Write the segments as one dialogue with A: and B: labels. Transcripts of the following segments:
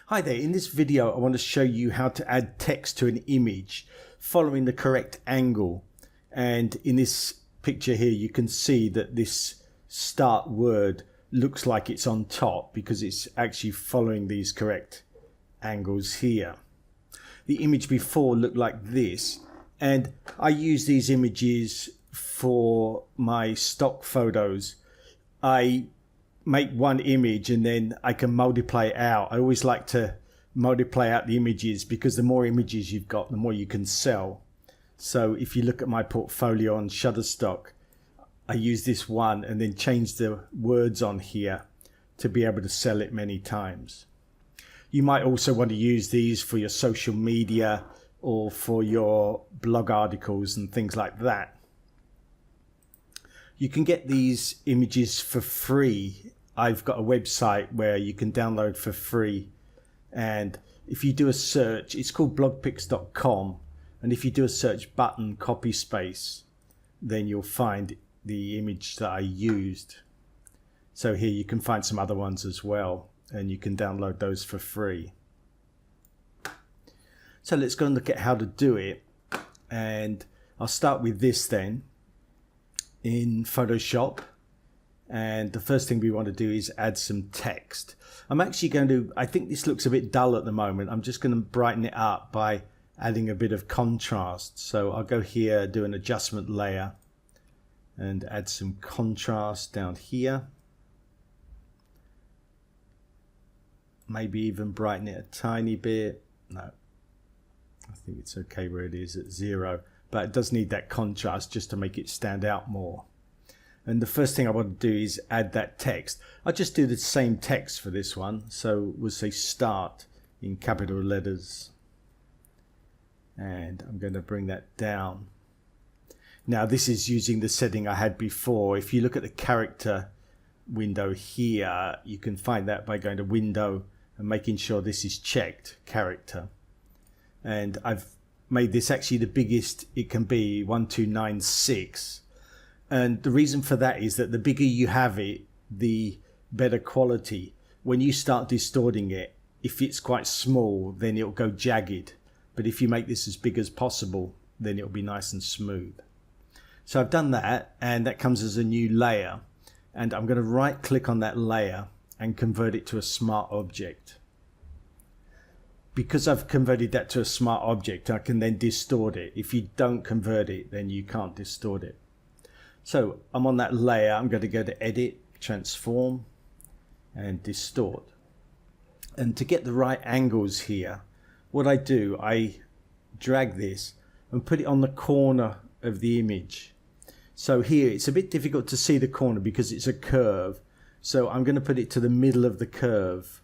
A: Hi there, in this video I want to show you how to add text to an image following the correct angle. And in this picture here you can see that this start word looks like it's on top because it's actually following these correct angles here. The image before looked like this, and I use these images for my stock photos. I make one image and then I can multiply it out. I always like to multiply out the images because the more images you've got, the more you can sell. So if you look at my portfolio on Shutterstock, I use this one and then change the words on here to be able to sell it many times. You might also want to use these for your social media or for your blog articles and things like that. You can get these images for free. I've got a website where you can download for free, and if you do a search, it's called blogpics.com, and if you do a search button copyspace, then you'll find the image that I used. So here you can find some other ones as well, and you can download those for free. So let's go and look at how to do it, and I'll start with this then in Photoshop. And the first thing we want to do is add some text. I'm actually going to, I think this looks a bit dull at the moment. I'm just going to brighten it up by adding a bit of contrast. So I'll go here, do an adjustment layer and add some contrast down here. Maybe even brighten it a tiny bit. No, I think it's okay where it is at 0, but it does need that contrast just to make it stand out more. And the first thing I want to do is add that text. I'll just do the same text for this one. So we'll say start in capital letters. And I'm going to bring that down. Now this is using the setting I had before. If you look at the character window here, you can find that by going to window and making sure this is checked, character. And I've made this actually the biggest it can be, 1296. And the reason for that is that the bigger you have it, the better quality. When you start distorting it, if it's quite small, then it'll go jagged. But if you make this as big as possible, then it'll be nice and smooth. So I've done that, and that comes as a new layer. And I'm going to right click on that layer and convert it to a smart object. Because I've converted that to a smart object, I can then distort it. If you don't convert it, then you can't distort it. So I'm on that layer. I'm going to go to edit, transform and distort. And to get the right angles here, what I do, I drag this and put it on the corner of the image. So here it's a bit difficult to see the corner because it's a curve. So I'm going to put it to the middle of the curve.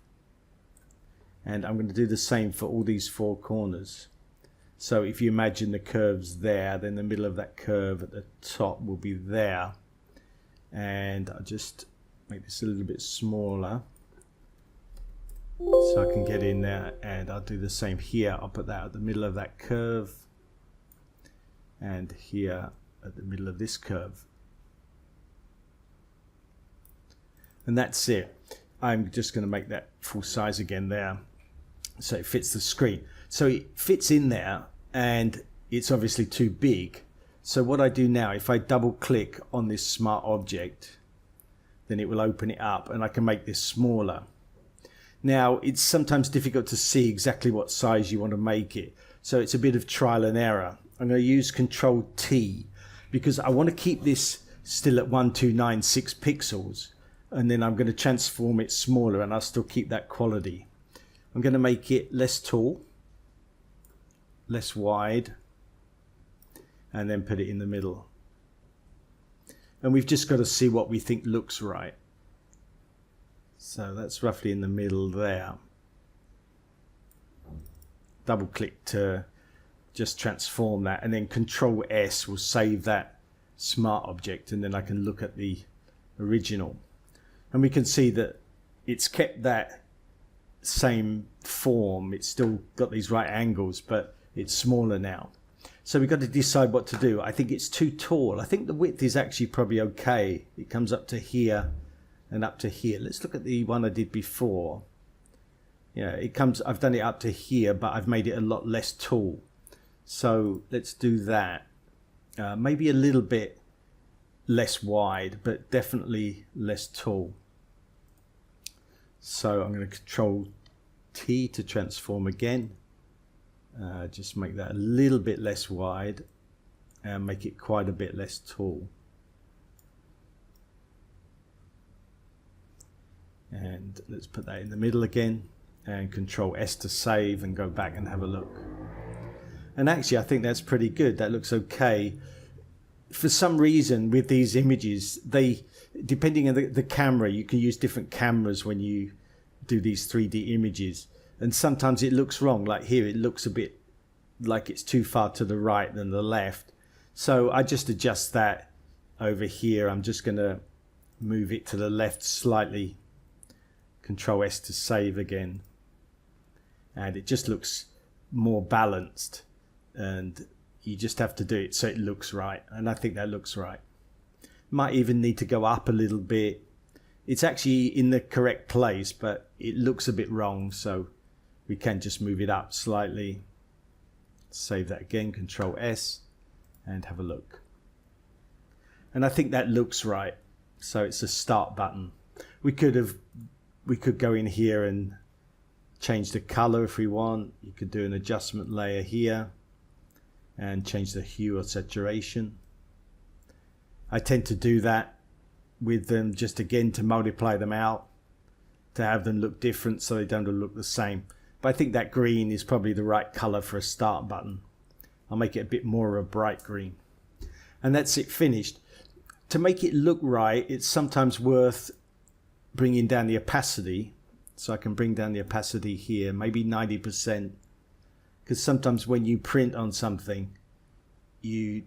A: And I'm going to do the same for all these 4 corners. So if you imagine the curves there, then the middle of that curve at the top will be there. And I'll just make this a little bit smaller so I can get in there, and I'll do the same here. I'll put that at the middle of that curve and here at the middle of this curve. And that's it. I'm just going to make that full size again there so it fits the screen. So it fits in there, and it's obviously too big. So what I do now, if I double click on this smart object, then it will open it up and I can make this smaller. Now it's sometimes difficult to see exactly what size you want to make it. So it's a bit of trial and error. I'm going to use Control T because I want to keep this still at 1296 pixels. And then I'm going to transform it smaller and I'll still keep that quality. I'm going to make it less tall, less wide, and then put it in the middle. And we've just got to see what we think looks right. So that's roughly in the middle there. Double click to just transform that, and then Control S will save that smart object, and then I can look at the original. And we can see that it's kept that same form. It's still got these right angles, but it's smaller now. So we've got to decide what to do. I think it's too tall. I think the width is actually probably okay. It comes up to here and up to here. Let's look at the one I did before. Yeah, it comes, I've done it up to here, but I've made it a lot less tall. So let's do that. Maybe a little bit less wide, but definitely less tall. So I'm going to Control T to transform again. Just make that a little bit less wide and make it quite a bit less tall. And let's put that in the middle again, and Control S to save and go back and have a look. And actually I think that's pretty good. That looks okay. For some reason with these images, depending on the camera, you can use different cameras when you do these 3D images, and sometimes it looks wrong. Like here it looks a bit like it's too far to the right than the left. So I just adjust that over here. I'm just going to move it to the left slightly. Control S to save again. And it just looks more balanced. And you just have to do it so it looks right. And I think that looks right. Might even need to go up a little bit. It's actually in the correct place, but it looks a bit wrong. So we can just move it up slightly. Save that again, Control S, and have a look. And I think that looks right. So it's a start button. We could go in here and change the color if we want. You could do an adjustment layer here and change the hue or saturation. I tend to do that with them just again to multiply them out, to have them look different so they don't all look the same. But I think that green is probably the right color for a start button. I'll make it a bit more of a bright green. And that's it, finished. To make it look right, it's sometimes worth bringing down the opacity. So I can bring down the opacity here, maybe 90%. Because sometimes when you print on something, you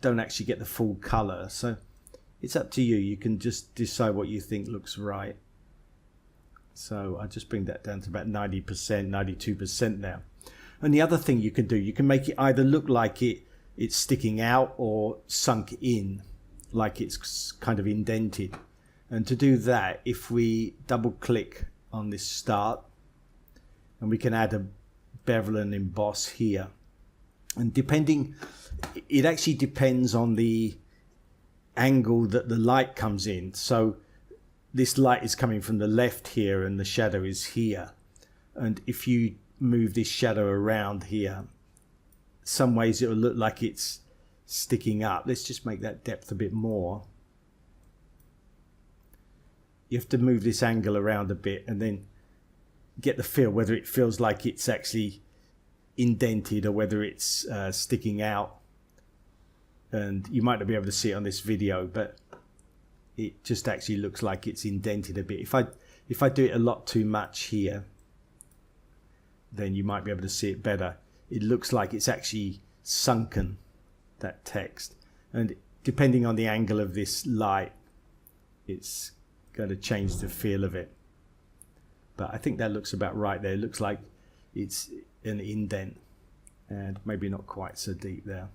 A: don't actually get the full color. So it's up to you. You can just decide what you think looks right. So I just bring that down to about 90%, 92% now. And the other thing you can do, you can make it either look like it's sticking out or sunk in, like it's kind of indented. And to do that, if we double click on this start, and we can add a bevel and emboss here. And it actually depends on the angle that the light comes in. So this light is coming from the left here and the shadow is here. And if you move this shadow around here, some ways it will look like it's sticking up. Let's just make that depth a bit more. You have to move this angle around a bit and then get the feel whether it feels like it's actually indented or whether it's sticking out. And you might not be able to see it on this video, but it just actually looks like it's indented a bit. If I do it a lot too much here, then you might be able to see it better. It looks like it's actually sunken, that text. And depending on the angle of this light, it's going to change the feel of it. But I think that looks about right there. It looks like it's an indent and maybe not quite so deep there.